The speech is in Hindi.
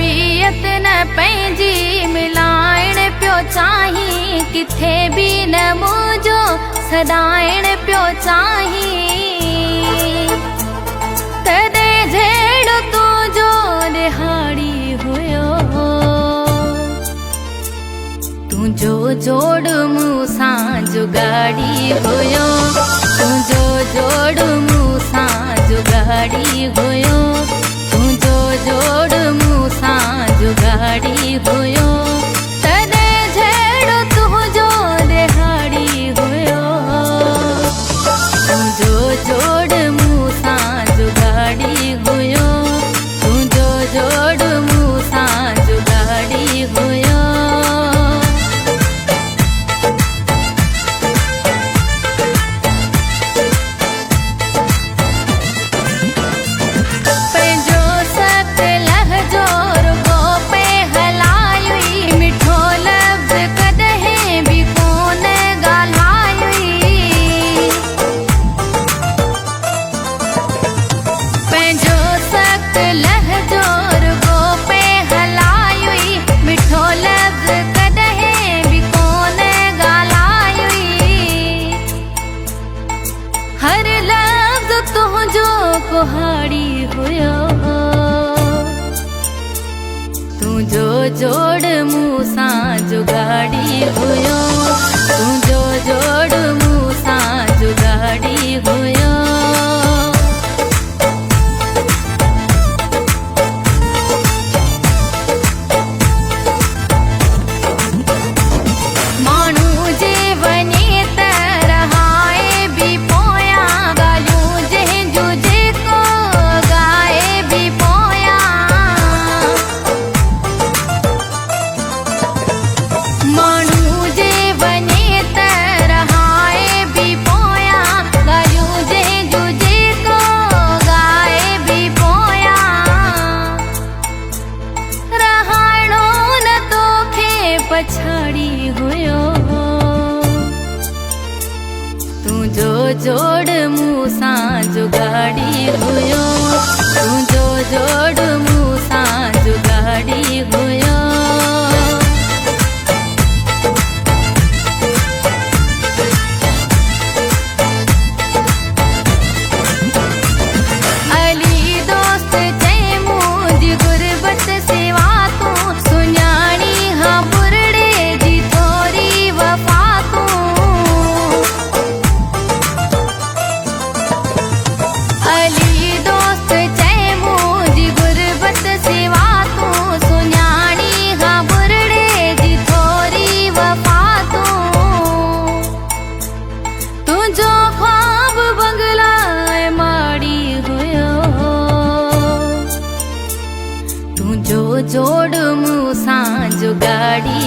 तबीयत न पंहिंजी मिलाइण पियो चाहीं, किथे बि न मुंहिंजो सॾाइण पियो चाहीं। तॾहिं जहिड़ो तुंहिंजो ॾिहाड़ी हुयो, तुंहिंजो जोड़ मूं सां जुगाड़ी हुयो, तुंहिंजो जोड़ मूं सां जुगाड़ी हुयो, तुंहिंजो जोड़ मूं सां जुगाड़ी हुयो। तॾहिं जहिड़ो तुंहिंजो ॾिहाड़ी हुयो, तुंहिंजो जोड़ मूं सां जुगाड़ी हुयो, तुंहिंजो जोड़ मूं सां जुगाड़ी हुयो। हर लफ्ज़ तुंहिंजो कुहाड़ी हुयो, तुंहिंजो जोड़ मूं सां जुगाड़ी हुयो, तुंहिंजो जोड़ मूं सां जुगाड़ी हुयो। पछाड़ी हुयो, तुंहिंजो जोड़ मूं सां जुगाड़ी हुयो, तुंहिंजो जोड़ मूं सां जुगाड़ी हुयो। तुंहिंजो जोड़ मूं सां जुगाड़ी